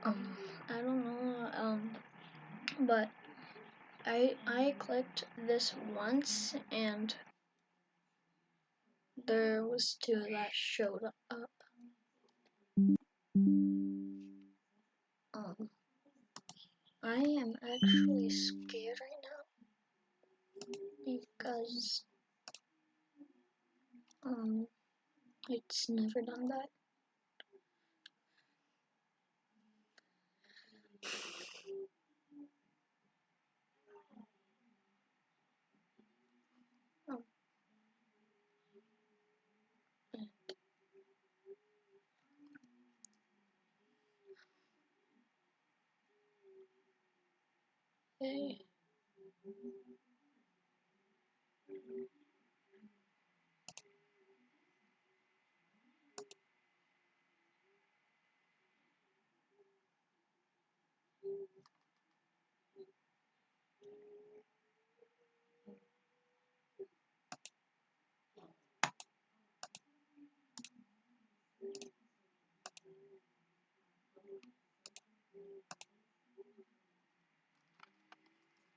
I don't know, but I clicked this once and there was two that showed up. I am actually scared right now because it's never done that. Okay.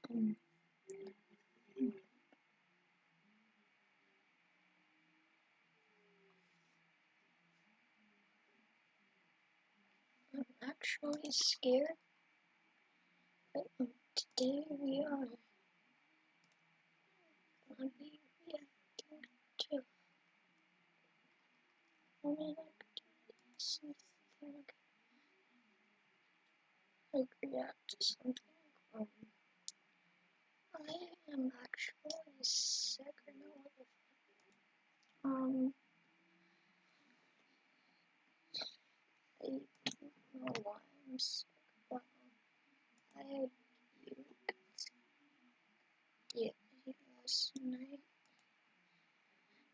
I'm actually scared. But today we are gonna be reacting to something. Like react to something. I am actually sick right now. I don't know why I'm sick, but I had you last night.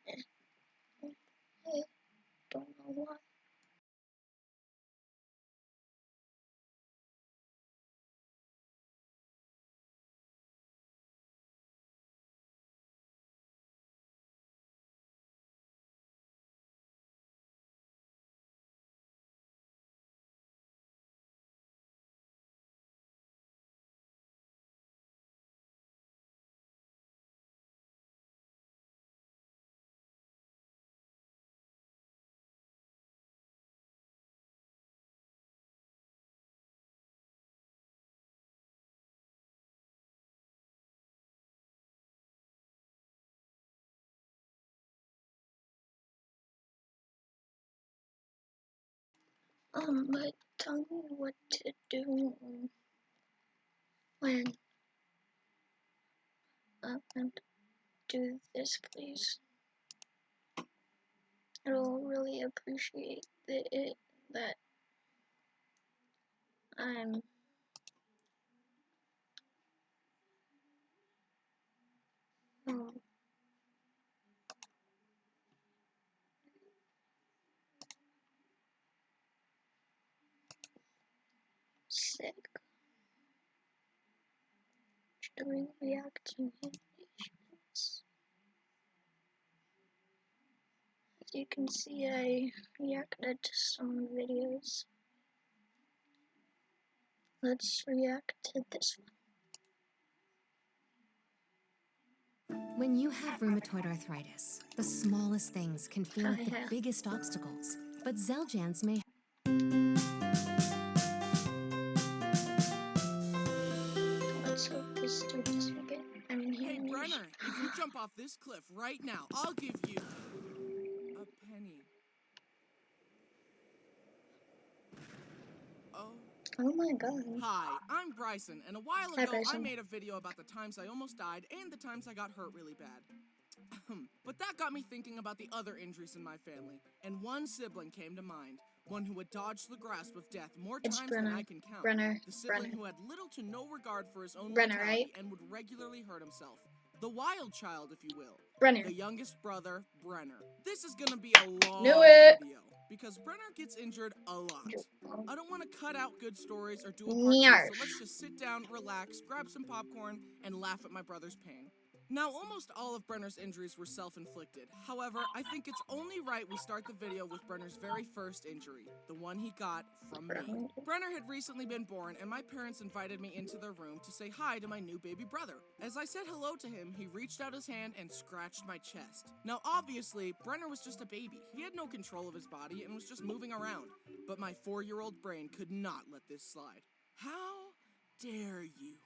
I don't know why. But tell me what to do when and do this, please. I'll really appreciate that I'm sick during reacting animations. As you can see, I reacted to some videos. Let's react to this one. When you have rheumatoid arthritis, the smallest things can feel like the biggest obstacles, but Xeljanz may. Let's hope this dude doesn't get Hey, Brenner, if you jump off this cliff right now, I'll give you a penny. Oh my god. Hi, I'm Bryson, and a while ago I made a video about the times I almost died and the times I got hurt really bad. But that got me thinking about the other injuries in my family, and one sibling came to mind. One who had dodged the grasp of death more times than I can count. The sibling who had little to no regard for his own mortality and would regularly hurt himself. The wild child, if you will. The youngest brother, Brenner. This is gonna be a long video, because Brenner gets injured a lot. I don't want to cut out good stories or do a part two, so let's just sit down, relax, grab some popcorn, and laugh at my brother's pain. Now, almost all of Brenner's injuries were self-inflicted. However, I think it's only right we start the video with Brenner's very first injury, the one he got from me. Brenner had recently been born, and my parents invited me into their room to say hi to my new baby brother. As I said hello to him, he reached out his hand and scratched my chest. Now, obviously, Brenner was just a baby. He had no control of his body and was just moving around. But my 4-year-old brain could not let this slide. How dare you?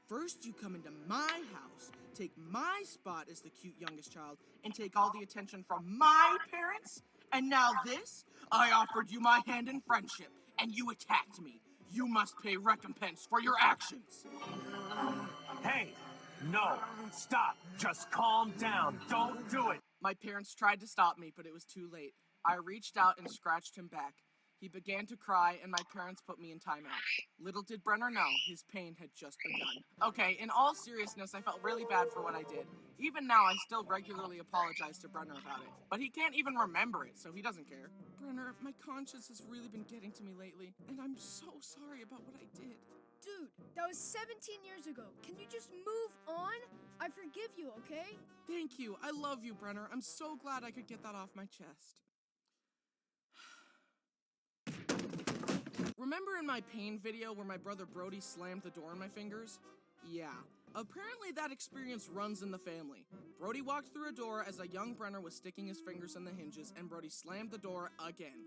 First, you come into my house, take my spot as the cute youngest child, and take all the attention from my parents? And now this? I offered you my hand in friendship, and you attacked me. You must pay recompense for your actions. Hey, no, stop. Just calm down. Don't do it. My parents tried to stop me, but it was too late. I reached out and scratched him back. He began to cry, and my parents put me in timeout. Little did Brenner know, his pain had just begun. Okay, in all seriousness, I felt really bad for what I did. Even now, I still regularly apologize to Brenner about it. But he can't even remember it, so he doesn't care. Brenner, my conscience has really been getting to me lately, and I'm so sorry about what I did. Dude, that was 17 years ago. Can you just move on? I forgive you, okay? Thank you. I love you, Brenner. I'm so glad I could get that off my chest. Remember in my pain video where my brother Brody slammed the door in my fingers? Yeah. Apparently that experience runs in the family. Brody walked through a door as a young Brenner was sticking his fingers in the hinges, and Brody slammed the door again.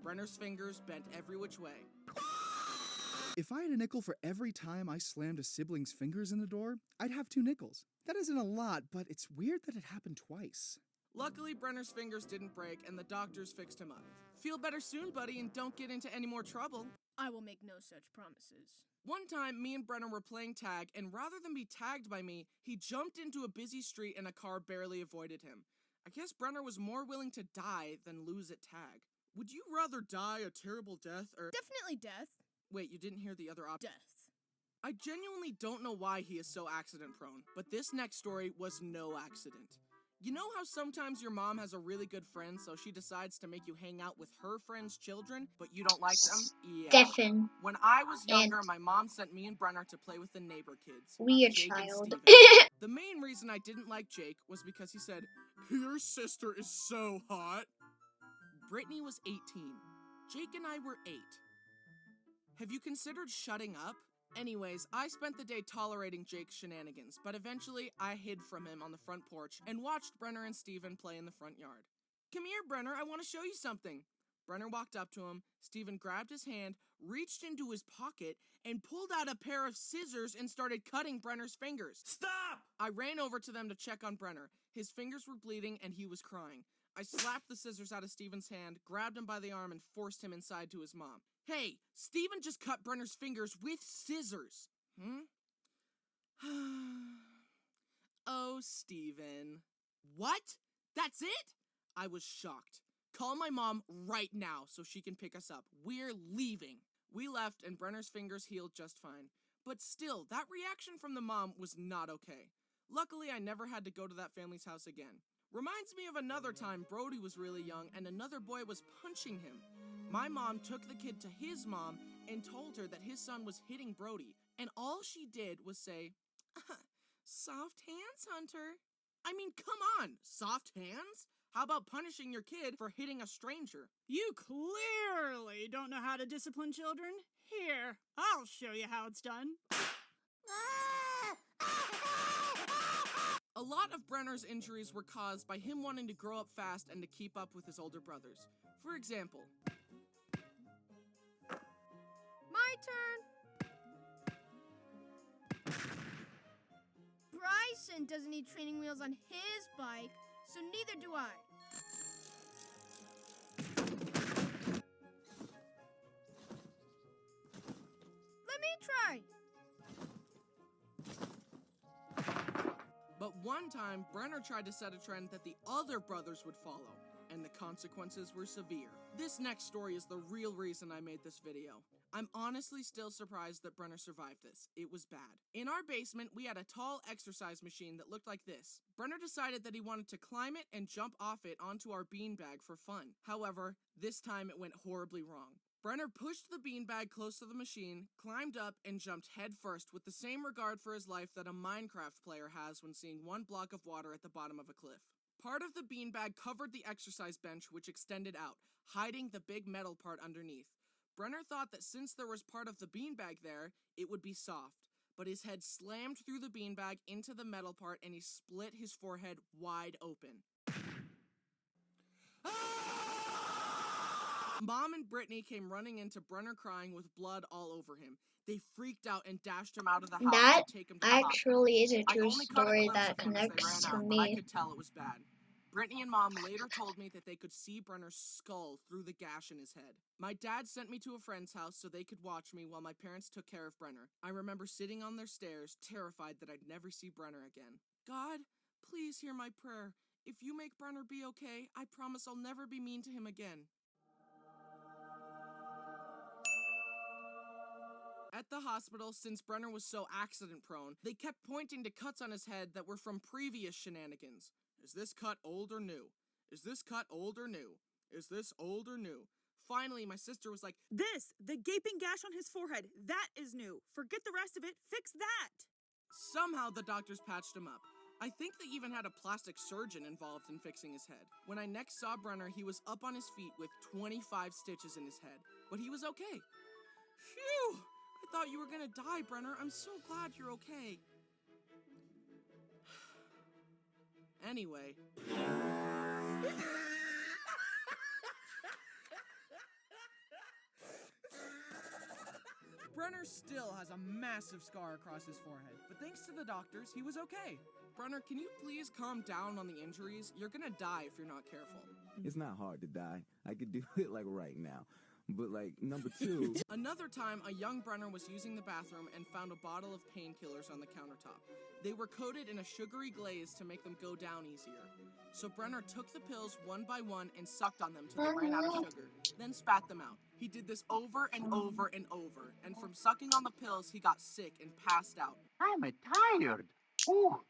Brenner's fingers bent every which way. If I had a nickel for every time I slammed a sibling's fingers in the door, I'd have 2 nickels. That isn't a lot, but it's weird that it happened twice. Luckily, Brenner's fingers didn't break, and the doctors fixed him up. Feel better soon, buddy, and don't get into any more trouble. I will make no such promises. One time, me and Brenner were playing tag, and rather than be tagged by me, he jumped into a busy street and a car barely avoided him. I guess Brenner was more willing to die than lose at tag. Would you rather die a terrible death or— Definitely death. Wait, you didn't hear the other option? Death. I genuinely don't know why he is so accident-prone, but this next story was no accident. You know how sometimes your mom has a really good friend, so she decides to make you hang out with her friends' children, but you don't like them? Yeah. Stefan. When I was younger, my mom sent me and Brenner to play with the neighbor kids. Weird Jake child. and Steven. The main reason I didn't like Jake was because he said, "Your sister is so hot." Brittany was 18. Jake and I were 8. Have you considered shutting up? Anyways, I spent the day tolerating Jake's shenanigans, but eventually I hid from him on the front porch and watched Brenner and Steven play in the front yard. "Come here, Brenner, I want to show you something." Brenner walked up to him, Steven grabbed his hand, reached into his pocket, and pulled out a pair of scissors and started cutting Brenner's fingers. Stop! I ran over to them to check on Brenner. His fingers were bleeding and he was crying. I slapped the scissors out of Steven's hand, grabbed him by the arm, and forced him inside to his mom. "Hey, Steven just cut Brenner's fingers with scissors." Oh, Steven. What? That's it? I was shocked. "Call my mom right now so she can pick us up. We're leaving." We left and Brenner's fingers healed just fine. But still, that reaction from the mom was not okay. Luckily, I never had to go to that family's house again. Reminds me of another time Brody was really young and another boy was punching him. My mom took the kid to his mom and told her that his son was hitting Brody, and all she did was say, "Soft hands, Hunter." I mean, come on, soft hands? How about punishing your kid for hitting a stranger? You clearly don't know how to discipline children. Here, I'll show you how it's done. A lot of Brenner's injuries were caused by him wanting to grow up fast and to keep up with his older brothers. For example, My turn. Bryson doesn't need training wheels on his bike, so neither do I. Let me try. but one time, Brenner tried to set a trend that the other brothers would follow, and the consequences were severe. This next story is the real reason I made this video. I'm honestly still surprised that Brenner survived this. It was bad. In our basement, we had a tall exercise machine that looked like this. Brenner decided that he wanted to climb it and jump off it onto our beanbag for fun. However, this time it went horribly wrong. Brenner pushed the beanbag close to the machine, climbed up, and jumped headfirst with the same regard for his life that a Minecraft player has when seeing one block of water at the bottom of a cliff. Part of the beanbag covered the exercise bench, which extended out, hiding the big metal part underneath. Brenner thought that since there was part of the beanbag there, it would be soft, but his head slammed through the beanbag into the metal part and he split his forehead wide open. Mom and Brittany came running into Brenner crying with blood all over him. They freaked out and dashed him out of the house That to take him to the hospital. actually is a I true only caught a story glimpse that of him as they connects ran to out, but I me. could tell it was bad. Brittany and Mom later told me that they could see Brenner's skull through the gash in his head. My dad sent me to a friend's house so they could watch me while my parents took care of Brenner. I remember sitting on their stairs, terrified that I'd never see Brenner again. God, please hear my prayer. If you make Brenner be okay, I promise I'll never be mean to him again. At the hospital, since Brenner was so accident-prone, they kept pointing to cuts on his head that were from previous shenanigans. Is this cut old or new? Is this cut old or new? Is this old or new? Finally, my sister was like, The gaping gash on his forehead, that is new. Forget the rest of it, fix that. Somehow the doctors patched him up. I think they even had a plastic surgeon involved in fixing his head. When I next saw Brenner, he was up on his feet with 25 stitches in his head, but he was okay. Phew! I thought you were gonna die, Brenner. I'm so glad you're okay. Anyway. Brenner still has a massive scar across his forehead, but thanks to the doctors, he was okay. Brenner, can you please calm down on the injuries? You're gonna die if you're not careful. It's not hard to die. I could do it like right now. But like, number two... Another time, a young Brenner was using the bathroom and found a bottle of painkillers on the countertop. They were coated in a sugary glaze to make them go down easier. So Brenner took the pills one by one and sucked on them till they ran out of sugar, then spat them out. He did this over and over and over, and from sucking on the pills, he got sick and passed out. I'm tired. Ooh.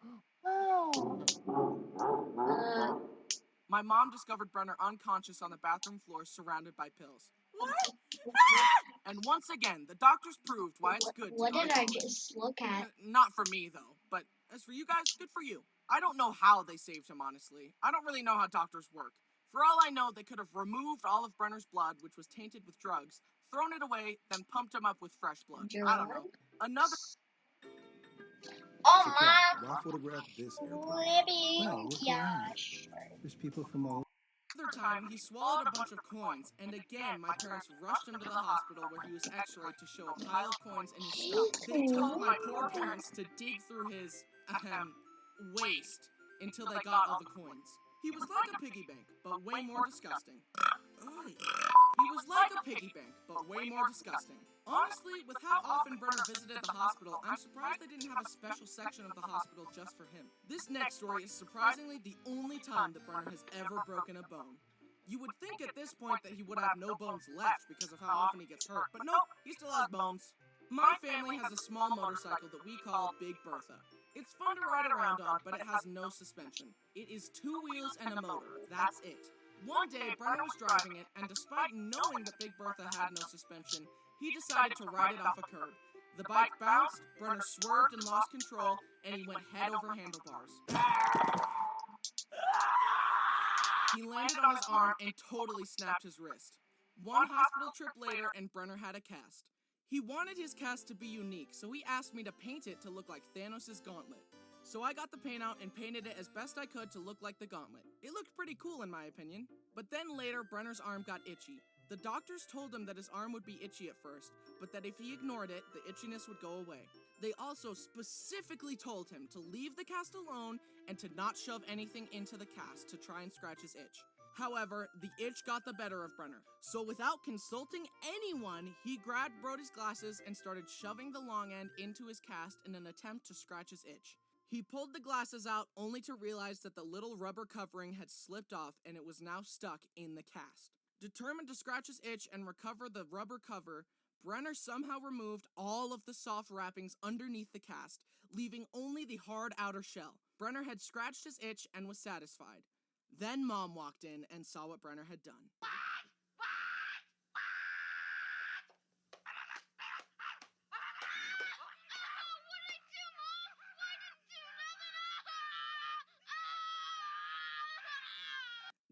My mom discovered Brenner unconscious on the bathroom floor surrounded by pills. And once again, the doctors proved why it's good to What go to did I college. just look at? Not for me, though. But as for you guys, good for you. I don't know how they saved him, honestly. I don't really know how doctors work. For all I know, they could have removed all of Brenner's blood, which was tainted with drugs, thrown it away, then pumped him up with fresh blood. I don't know. Another... Oh So, Kat, my why photograph this airplane? baby. Oh, what's Yeah, wrong? sure. There's people from all... Another time, he swallowed a bunch of coins, and again, my parents rushed him to the hospital where he was x-rayed to show a pile of coins in his stomach. They told my poor parents to dig through his, waist until they got all the coins. He was like a piggy bank, but way more disgusting. He was like a piggy bank, but way more disgusting. Honestly, with how often Brenner visited the hospital, I'm surprised they didn't have a special section of the hospital just for him. This next story is surprisingly the only time that Brenner has ever broken a bone. You would think at this point that he would have no bones left because of how often he gets hurt, but nope, he still has bones. My family has a small motorcycle that we call Big Bertha. It's fun to ride around on, but it has no suspension. It is 2 wheels and a motor, that's it. One day, Brenner was driving it, and despite knowing that Big Bertha had no suspension, he decided to ride it off a curb. The bike bounced, Brenner swerved and lost control, and he went head over handlebars. He landed on his arm and totally snapped his wrist. One hospital trip later, and Brenner had a cast. He wanted his cast to be unique, so he asked me to paint it to look like Thanos' gauntlet. So I got the paint out and painted it as best I could to look like the gauntlet. It looked pretty cool in my opinion. But then later, Brenner's arm got itchy. The doctors told him that his arm would be itchy at first, but that if he ignored it, the itchiness would go away. They also specifically told him to leave the cast alone and to not shove anything into the cast to try and scratch his itch. However, the itch got the better of Brenner, so without consulting anyone, he grabbed Brody's glasses and started shoving the long end into his cast in an attempt to scratch his itch. He pulled the glasses out only to realize that the little rubber covering had slipped off and it was now stuck in the cast. Determined to scratch his itch and recover the rubber cover, Brenner somehow removed all of the soft wrappings underneath the cast, leaving only the hard outer shell. Brenner had scratched his itch and was satisfied. Then Mom walked in and saw what Brenner had done.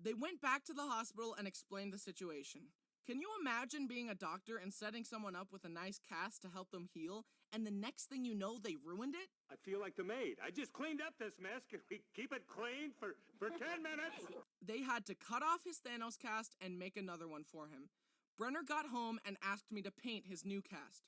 They went back to the hospital and explained the situation. Can you imagine being a doctor and setting someone up with a nice cast to help them heal, and the next thing you know, they ruined it? I feel like the maid. I just cleaned up this mess. Can we keep it clean for 10 minutes? They had to cut off his Thanos cast and make another one for him. Brenner got home and asked me to paint his new cast.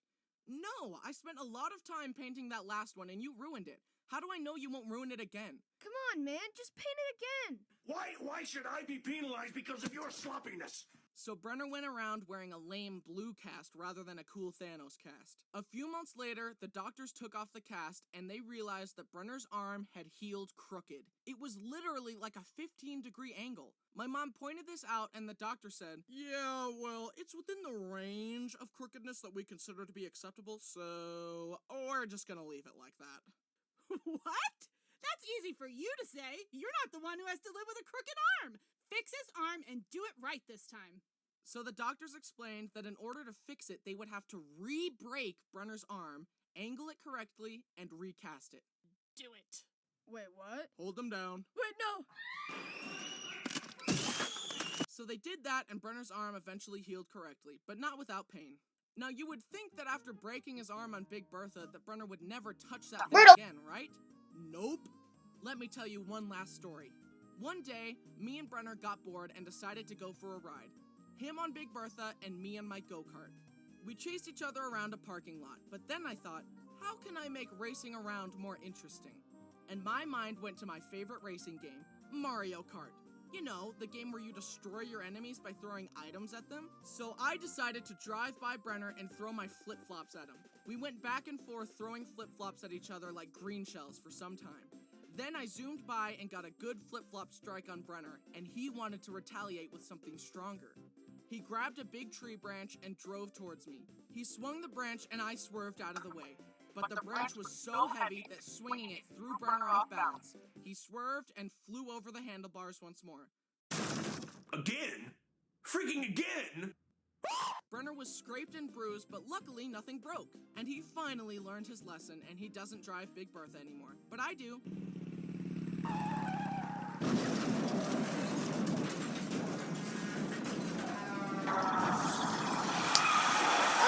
No, I spent a lot of time painting that last one and you ruined it. How do I know you won't ruin it again? Come on, man, just paint it again. Why should I be penalized because of your sloppiness? So Brenner went around wearing a lame blue cast rather than a cool Thanos cast. A few months later, the doctors took off the cast and they realized that Brenner's arm had healed crooked. It was literally like a 15-degree angle. My mom pointed this out and the doctor said, "Yeah, well, it's within the range of crookedness that we consider to be acceptable, so we're just gonna leave it like that." What? That's easy for you to say. You're not the one who has to live with a crooked arm. Fix his arm and do it right this time. So the doctors explained that in order to fix it, they would have to re-break Brenner's arm, angle it correctly, and recast it. Do it. Wait, what? Hold them down. Wait, no! So they did that and Brenner's arm eventually healed correctly, but not without pain. Now you would think that after breaking his arm on Big Bertha that Brenner would never touch that thing again, right? Nope. Let me tell you one last story. One day, me and Brenner got bored and decided to go for a ride. Him on Big Bertha and me on my go-kart. We chased each other around a parking lot, but then I thought, how can I make racing around more interesting? And my mind went to my favorite racing game, Mario Kart. You know, the game where you destroy your enemies by throwing items at them. So I decided to drive by Brenner and throw my flip-flops at him. We went back and forth throwing flip-flops at each other like green shells for some time. Then I zoomed by and got a good flip-flop strike on Brenner, and he wanted to retaliate with something stronger. He grabbed a big tree branch and drove towards me. He swung the branch and I swerved out of the way. But the branch was so heavy that swinging it threw Brenner off balance. He swerved and flew over the handlebars once more. Again? Freaking again? Brenner was scraped and bruised, but luckily nothing broke. And he finally learned his lesson, and he doesn't drive Big Bertha anymore. But I do.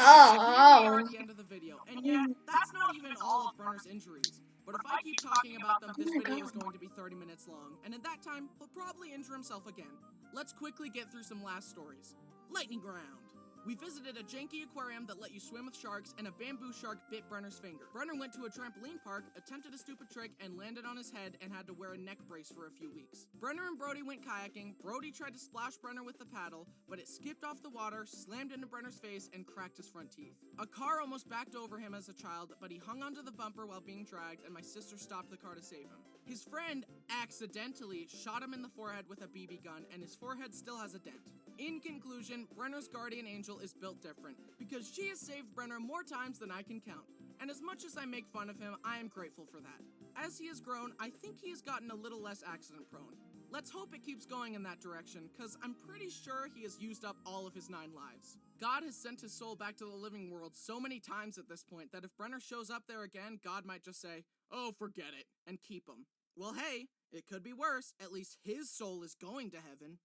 Here we are at the end of the video, and yet, that's not even all of Brenner's injuries. But if I keep talking about them, this video is going to be 30 minutes long, and in that time, he'll probably injure himself again. Let's quickly get through some last stories. Lightning round. We visited a janky aquarium that let you swim with sharks, and a bamboo shark bit Brenner's finger. Brenner went to a trampoline park, attempted a stupid trick, and landed on his head and had to wear a neck brace for a few weeks. Brenner and Brody went kayaking. Brody tried to splash Brenner with the paddle, but it skipped off the water, slammed into Brenner's face, and cracked his front teeth. A car almost backed over him as a child, but he hung onto the bumper while being dragged, and my sister stopped the car to save him. His friend accidentally shot him in the forehead with a BB gun, and his forehead still has a dent. In conclusion, Brenner's guardian angel is built different, because she has saved Brenner more times than I can count. And as much as I make fun of him, I am grateful for that. As he has grown, I think he has gotten a little less accident prone. Let's hope it keeps going in that direction, cause I'm pretty sure he has used up all of his 9 lives. God has sent his soul back to the living world so many times at this point that if Brenner shows up there again, God might just say, "Oh, forget it," and keep him. Well, hey, it could be worse. At least his soul is going to heaven.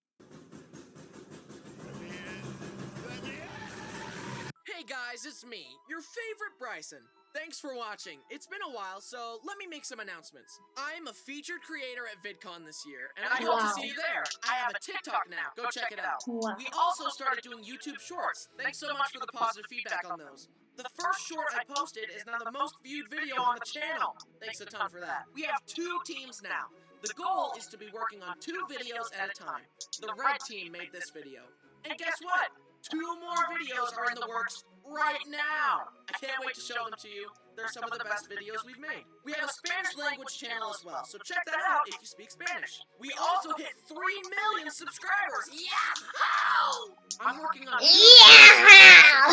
Hey guys, it's me, your favorite Bryson. Thanks for watching. It's been a while, so let me make some announcements. I'm a featured creator at VidCon this year, and I hope to see you there. I have a TikTok now. Go check it out. We also started doing YouTube Shorts. Thanks so much for the positive feedback on those. The first short I posted is now the most viewed video on the channel. Thanks a ton for that. We have 2 teams now. The goal is to be working on 2 videos at a time. The red team made this video. And guess what? 2 more videos are in the works right now. I can't wait to show them to you. They're some of the best videos we've made. We have a Spanish language channel as well, so check that out if you speak Spanish. We also hit 3 million subscribers. Yahoo! I'm working on 2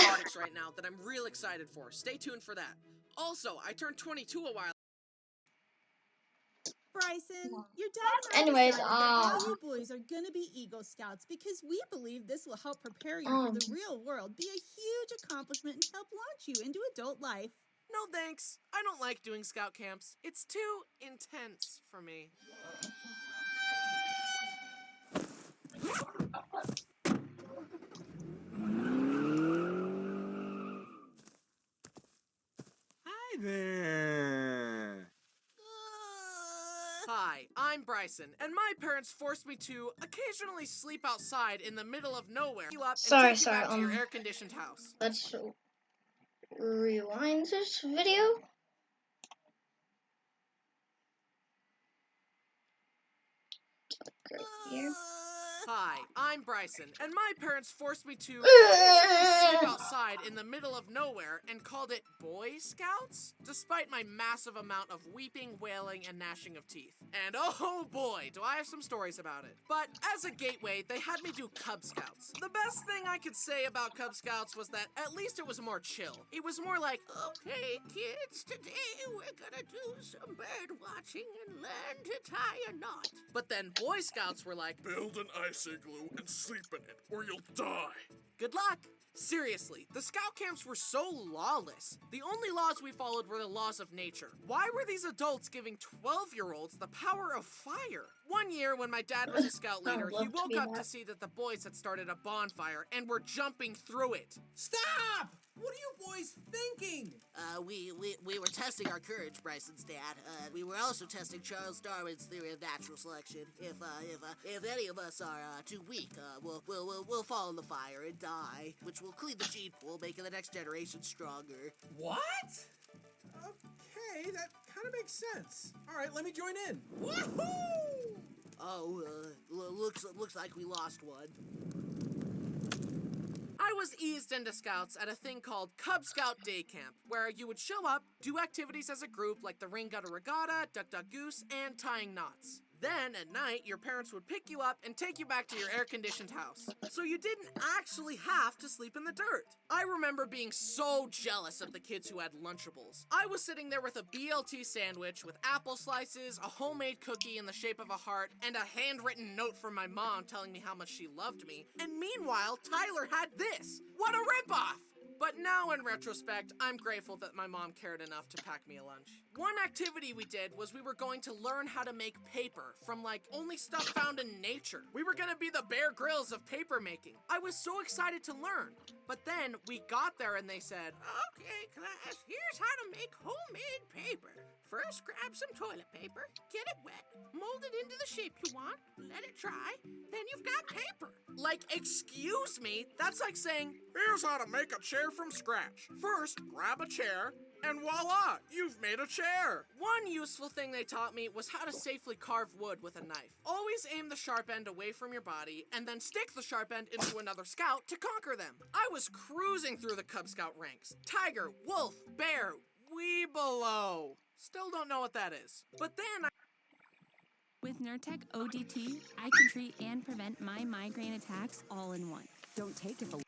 projects right now that I'm real excited for. Stay tuned for that. Also, I turned 22 a while. Bryson, your dad and I Anyways, decided that all you boys are gonna be Eagle Scouts because we believe this will help prepare you for the real world, be a huge accomplishment, and help launch you into adult life. No thanks. I don't like doing scout camps. It's too intense for me. Hi there. Hi, I'm Bryson, and my parents forced me to occasionally sleep outside in the middle of nowhere. You up and sorry, take you back to your air-conditioned house. let's rewind this video. Here. Hi, I'm Bryson, and my parents forced me to occasionally sleep outside in the middle of nowhere and called it Boy Scouts, despite my massive amount of weeping, wailing, and gnashing of teeth. And oh boy, do I have some stories about it. But as a gateway, they had me do Cub Scouts. The best thing I could say about Cub Scouts was that at least it was more chill. It was more like, okay kids, today we're gonna do some bird watching and learn to tie a knot. But then Boy Scouts were like, build an ice igloo and sleep in it, or you'll die. good luck. Seriously, the scout camps were so lawless. The only laws we followed were the laws of nature. Why were these adults giving 12-year-olds the power of fire? One year, when my dad was a scout leader, he woke up to see that the boys had started a bonfire and were jumping through it. Stop! What are you boys thinking? We were testing our courage, Bryson's dad. We were also testing Charles Darwin's theory of natural selection. If any of us are too weak, we'll fall in the fire and die, which will clean the gene pool, making the next generation stronger. What? Okay, that kind of makes sense. All right, let me join in. Woohoo! Oh, looks like we lost one. I was eased into scouts at a thing called Cub Scout Day Camp, where you would show up, do activities as a group like the Ring Gutter Regatta, Duck Duck Goose, and tying knots. Then, at night, your parents would pick you up and take you back to your air-conditioned house. So you didn't actually have to sleep in the dirt. I remember being so jealous of the kids who had Lunchables. I was sitting there with a BLT sandwich with apple slices, a homemade cookie in the shape of a heart, and a handwritten note from my mom telling me how much she loved me. And meanwhile, Tyler had this. What a ripoff! But now, in retrospect, I'm grateful that my mom cared enough to pack me a lunch. One activity we did was we were going to learn how to make paper from, only stuff found in nature. We were gonna be the Bear Grylls of paper making. I was so excited to learn. But then, we got there and they said, Okay, class, here's how to make homemade paper. First, grab some toilet paper, get it wet, mold it into the shape you want, let it dry, then you've got paper. Excuse me? That's like saying, here's how to make a chair from scratch. First, grab a chair, and voila, you've made a chair. One useful thing they taught me was how to safely carve wood with a knife. Always aim the sharp end away from your body, and then stick the sharp end into another scout to conquer them. I was cruising through the Cub Scout ranks. Tiger, wolf, bear, weebelow. Still don't know what that is. But then With Nurtec ODT, I can treat and prevent my migraine attacks all in one. Don't take it for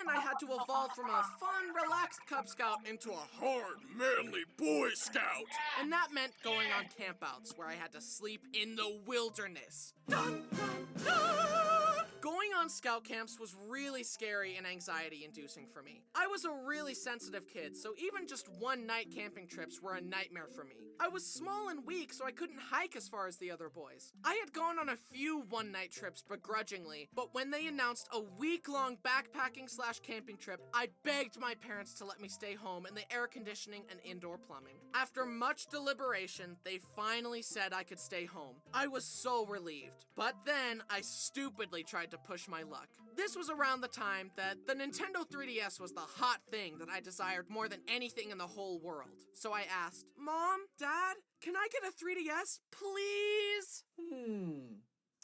I had to evolve from a fun, relaxed Cub Scout into a hard, manly Boy Scout. And that meant going on campouts where I had to sleep in the wilderness. Dun, dun, dun! Going on scout camps was really scary and anxiety-inducing for me. I was a really sensitive kid, so even just one-night camping trips were a nightmare for me. I was small and weak, so I couldn't hike as far as the other boys. I had gone on a few one-night trips begrudgingly, but when they announced a week-long backpacking/camping trip, I begged my parents to let me stay home in the air conditioning and indoor plumbing. After much deliberation, they finally said I could stay home. I was so relieved. But then, I stupidly tried to push my luck. This was around the time that the Nintendo 3DS was the hot thing that I desired more than anything in the whole world. So I asked, Mom, Dad, can I get a 3DS, please?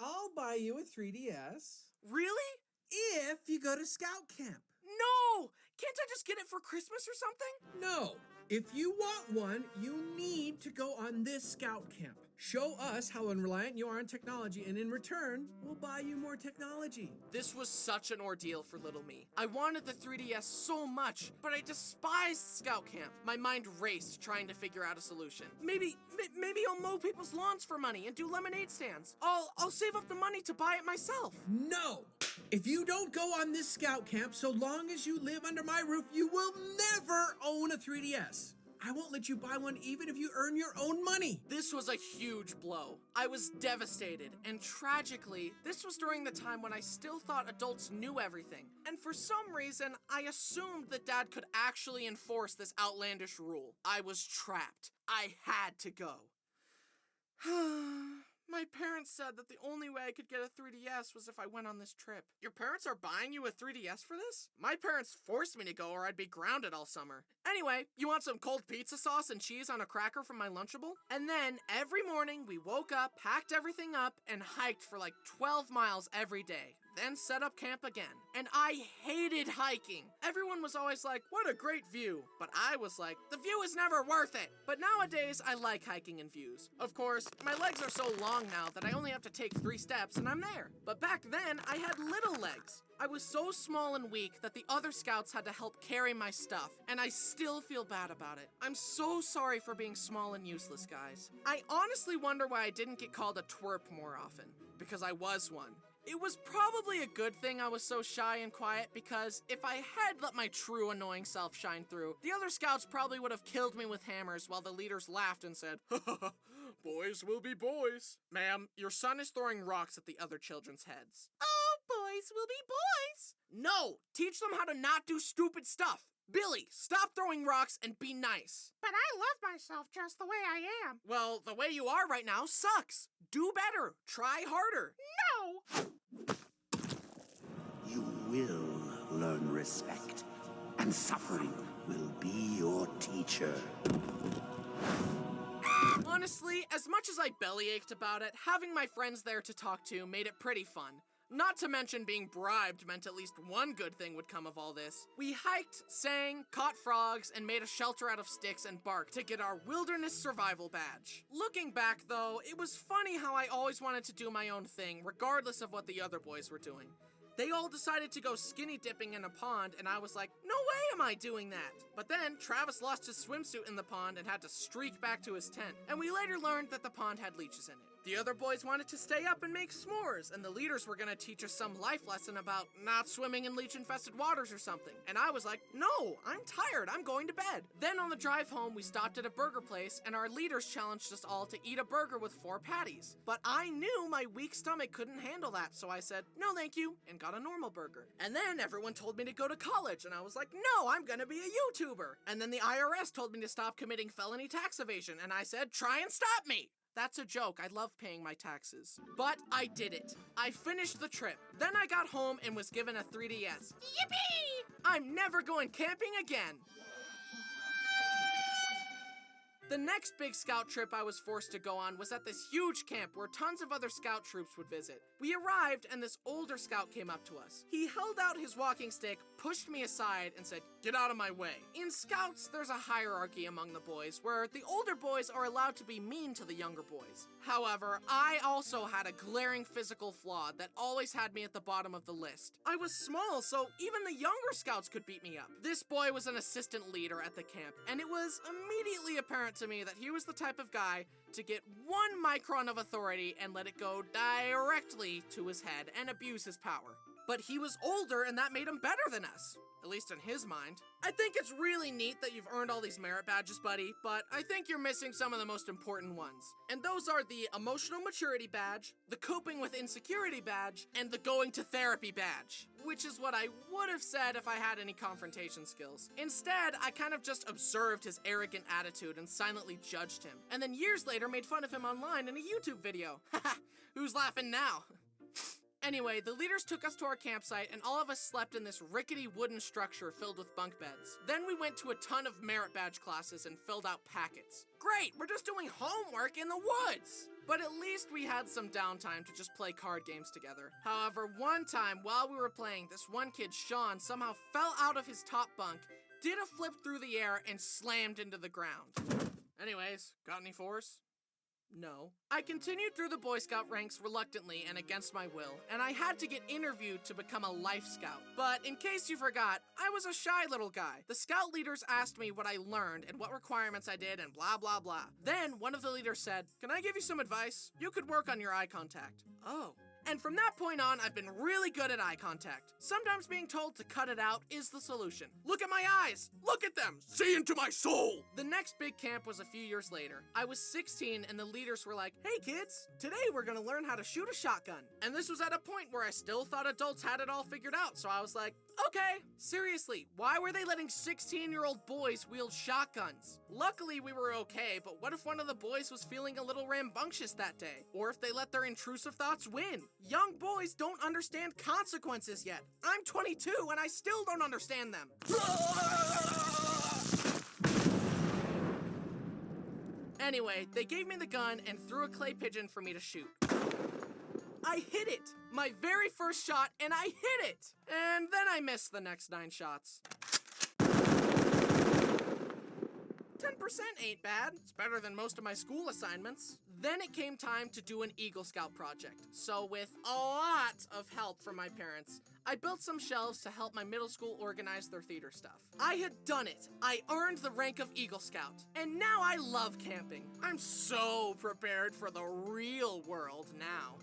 I'll buy you a 3DS. Really? If you go to scout camp. No! Can't I just get it for Christmas or something? No. If you want one, you need to go on this scout camp. Show us how unreliant you are on technology, and in return, we'll buy you more technology. This was such an ordeal for little me. I wanted the 3DS so much, but I despised Scout Camp. My mind raced trying to figure out a solution. Maybe I'll mow people's lawns for money and do lemonade stands. I'll save up the money to buy it myself. No! If you don't go on this Scout Camp, so long as you live under my roof, you will never own a 3DS. I won't let you buy one even if you earn your own money. This was a huge blow. I was devastated, and tragically, this was during the time when I still thought adults knew everything. And for some reason, I assumed that Dad could actually enforce this outlandish rule. I was trapped. I had to go. My parents said that the only way I could get a 3DS was if I went on this trip. Your parents are buying you a 3DS for this? My parents forced me to go or I'd be grounded all summer. Anyway, you want some cold pizza sauce and cheese on a cracker from my Lunchable? And then every morning we woke up, packed everything up, and hiked for like 12 miles every day. Then set up camp again. And I hated hiking. Everyone was always like, what a great view. But I was like, the view is never worth it. But nowadays, I like hiking and views. Of course, my legs are so long now that I only have to take 3 steps and I'm there. But back then, I had little legs. I was so small and weak that the other scouts had to help carry my stuff, and I still feel bad about it. I'm so sorry for being small and useless, guys. I honestly wonder why I didn't get called a twerp more often, because I was one. It was probably a good thing I was so shy and quiet, because if I had let my true annoying self shine through, the other scouts probably would have killed me with hammers while the leaders laughed and said, boys will be boys. Ma'am, your son is throwing rocks at the other children's heads. Oh, boys will be boys. No, teach them how to not do stupid stuff. Billy, stop throwing rocks and be nice. But I love myself just the way I am. Well, the way you are right now sucks. Do better. Try harder. No! You will learn respect, and suffering will be your teacher. Honestly, as much as I bellyached about it, having my friends there to talk to made it pretty fun. Not to mention being bribed meant at least one good thing would come of all this. We hiked, sang, caught frogs, and made a shelter out of sticks and bark to get our wilderness survival badge. Looking back though, it was funny how I always wanted to do my own thing, regardless of what the other boys were doing. They all decided to go skinny dipping in a pond, and I was like, no way am I doing that. But then Travis lost his swimsuit in the pond and had to streak back to his tent, and we later learned that the pond had leeches in it. The other boys wanted to stay up and make s'mores, and the leaders were gonna teach us some life lesson about not swimming in leech-infested waters or something. And I was like, no, I'm tired, I'm going to bed. Then on the drive home, we stopped at a burger place, and our leaders challenged us all to eat a burger with 4 patties. But I knew my weak stomach couldn't handle that, so I said, no thank you, and got a normal burger. And then everyone told me to go to college, and I was like, no, I'm gonna be a YouTuber. And then the IRS told me to stop committing felony tax evasion, and I said, try and stop me. That's a joke. I love paying my taxes. But I did it. I finished the trip. Then I got home and was given a 3DS. Yippee! I'm never going camping again. The next big scout trip I was forced to go on was at this huge camp where tons of other scout troops would visit. We arrived and this older scout came up to us. He held out his walking stick, pushed me aside, and said, get out of my way. In scouts, there's a hierarchy among the boys where the older boys are allowed to be mean to the younger boys. However, I also had a glaring physical flaw that always had me at the bottom of the list. I was small, so even the younger scouts could beat me up. This boy was an assistant leader at the camp, and it was immediately apparent to me that he was the type of guy to get 1 micron of authority and let it go directly to his head and abuse his power. But he was older and that made him better than us. At least in his mind. I think it's really neat that you've earned all these merit badges, buddy, but I think you're missing some of the most important ones. And those are the Emotional Maturity Badge, the Coping with Insecurity Badge, and the Going to Therapy Badge. Which is what I would have said if I had any confrontation skills. Instead, I kind of just observed his arrogant attitude and silently judged him. And then years later made fun of him online in a YouTube video. Haha, who's laughing now? Anyway, the leaders took us to our campsite and all of us slept in this rickety wooden structure filled with bunk beds. Then we went to a ton of merit badge classes and filled out packets. Great, we're just doing homework in the woods! But at least we had some downtime to just play card games together. However, one time while we were playing, this one kid, Sean, somehow fell out of his top bunk, did a flip through the air, and slammed into the ground. Anyways, got any 4s? No. I continued through the Boy Scout ranks reluctantly and against my will, and I had to get interviewed to become a Life Scout. But in case you forgot, I was a shy little guy. The scout leaders asked me what I learned and what requirements I did and blah blah blah. Then one of the leaders said, "Can I give you some advice? You could work on your eye contact." Oh. And from that point on, I've been really good at eye contact. Sometimes being told to cut it out is the solution. Look at my eyes! Look at them! See into my soul! The next big camp was a few years later. I was 16 and the leaders were like, "Hey kids, today we're gonna learn how to shoot a shotgun." And this was at a point where I still thought adults had it all figured out, so I was like, okay. Seriously, why were they letting 16-year-old boys wield shotguns? Luckily we were okay, but what if one of the boys was feeling a little rambunctious that day? Or if they let their intrusive thoughts win? Young boys don't understand consequences yet. I'm 22 and I still don't understand them. Anyway, they gave me the gun and threw a clay pigeon for me to shoot. I hit it! My very first shot, and I hit it! And then I missed the next 9 shots. 10% ain't bad. It's better than most of my school assignments. Then it came time to do an Eagle Scout project. So with a lot of help from my parents, I built some shelves to help my middle school organize their theater stuff. I had done it. I earned the rank of Eagle Scout. And now I love camping. I'm so prepared for the real world now.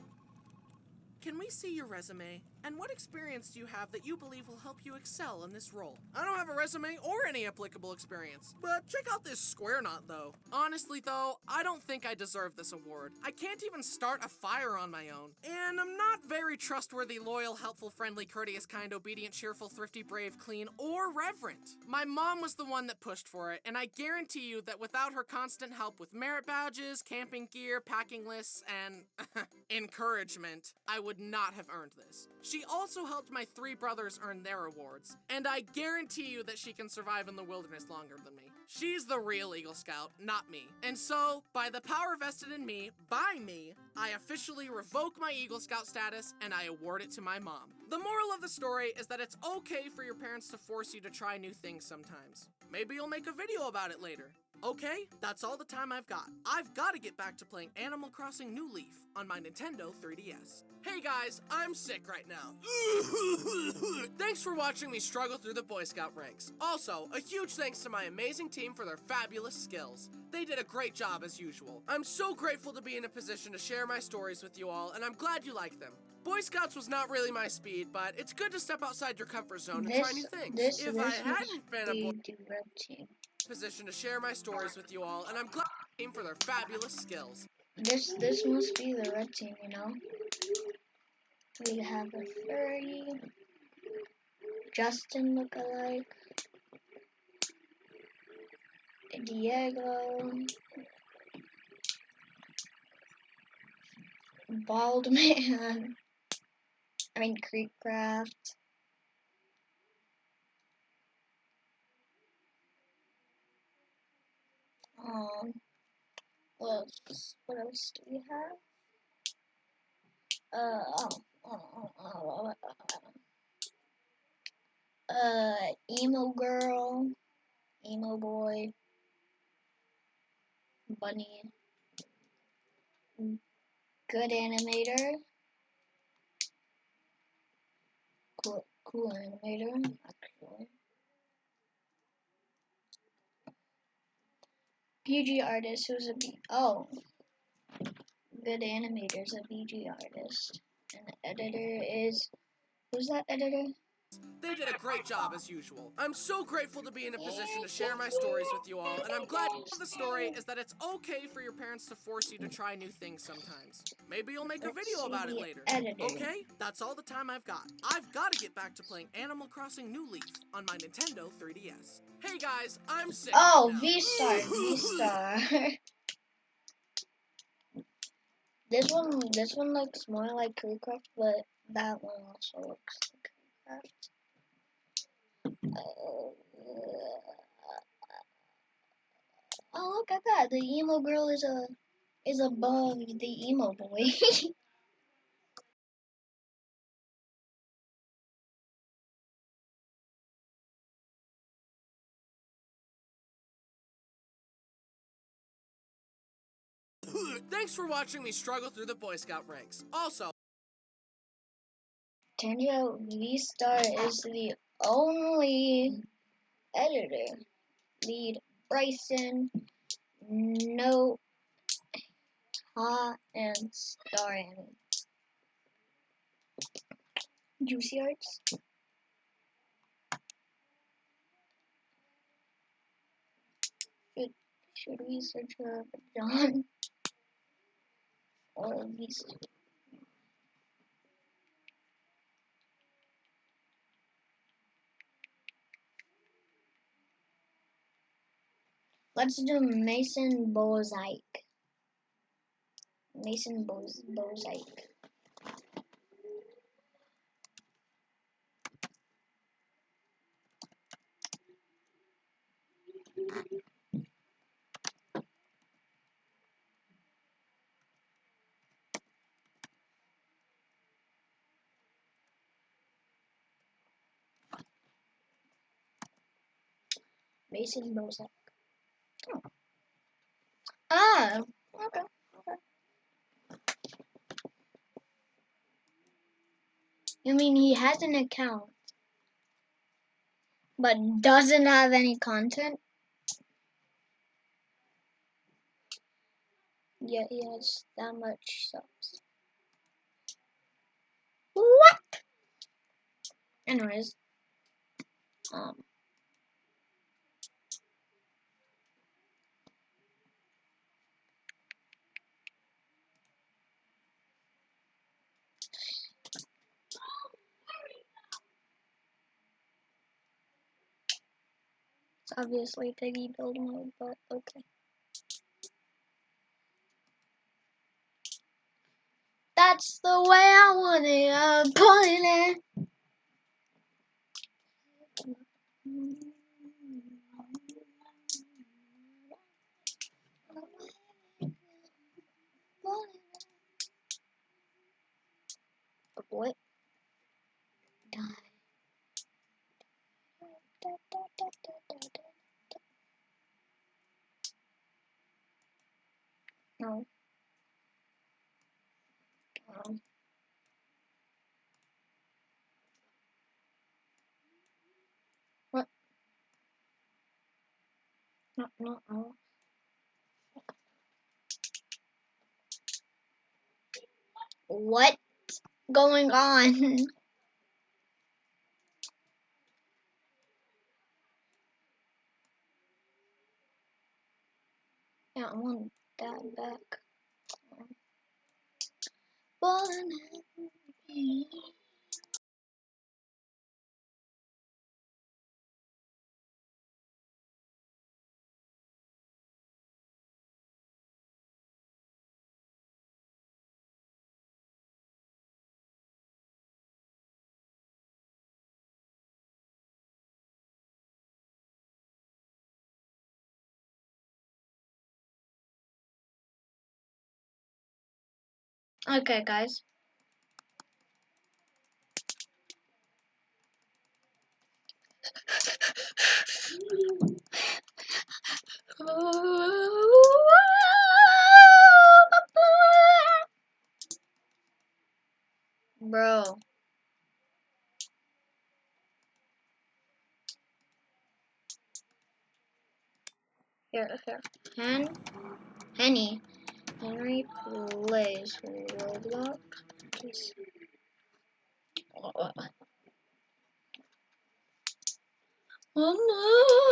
Can we see your resume? And what experience do you have that you believe will help you excel in this role? I don't have a resume or any applicable experience, but check out this square knot though. Honestly though, I don't think I deserve this award. I can't even start a fire on my own. And I'm not very trustworthy, loyal, helpful, friendly, courteous, kind, obedient, cheerful, thrifty, brave, clean, or reverent. My mom was the one that pushed for it, and I guarantee you that without her constant help with merit badges, camping gear, packing lists, and encouragement, I would not have earned this. She also helped my 3 brothers earn their awards, and I guarantee you that she can survive in the wilderness longer than me. She's the real Eagle Scout, not me. And so, by the power vested in me, by me, I officially revoke my Eagle Scout status and I award it to my mom. The moral of the story is that it's okay for your parents to force you to try new things sometimes. Maybe you'll make a video about it later. Okay, that's all the time I've got. I've got to get back to playing Animal Crossing New Leaf on my Nintendo 3DS. Hey guys, I'm sick right now. Thanks for watching me struggle through the Boy Scout ranks. Also, a huge thanks to my amazing team for their fabulous skills. They did a great job as usual. I'm so grateful to be in a position to share my stories with you all, and I'm glad you like them. Boy Scouts was not really my speed, but it's good to step outside your comfort zone and try new things. If I hadn't been a position to share my stories with you all, and I'm glad team for their fabulous skills. This must be the red team, you know. We have a furry, Justin lookalike, Diego, Bald Man, Creekcraft. What else do we have? Emo girl, emo boy, bunny, good animator, cool animator, actually. BG artist, who's a good animator's a BG artist, and the editor is, who's that editor? They did a great job as usual. I'm so grateful to be in a position to share my stories with you all, and I'm glad the story is that it's okay for your parents to force you to try new things sometimes. Maybe you'll make a video about it later. Okay, that's all the time I've got. I've got to get back to playing Animal Crossing New Leaf on my Nintendo 3DS. Hey guys, I'm sick. Oh, V-Star. This one looks more like Creekcraft, but that one also looks like Creekcraft. Oh, look at that! The emo girl is above the emo boy. Thanks for watching me struggle through the Boy Scout ranks. Also, turns out V-Star is the only editor. Lead Bryson, No, Ha, and Star Annie. Juicy Arts. Should we search for John or these two? Let's do Mason Bozike. Mason Bozike. Mason Bozike. Oh. Ah, okay. You mean he has an account, but doesn't have any content? Yet he has that much subs. What? Anyways, it's obviously piggy build mode, but okay. That's the way I want it. Pulling it. What? No. What? No. What going on? Yeah, I want that back. Okay, guys. Bro. Here. Henry plays Roblox. Oh no.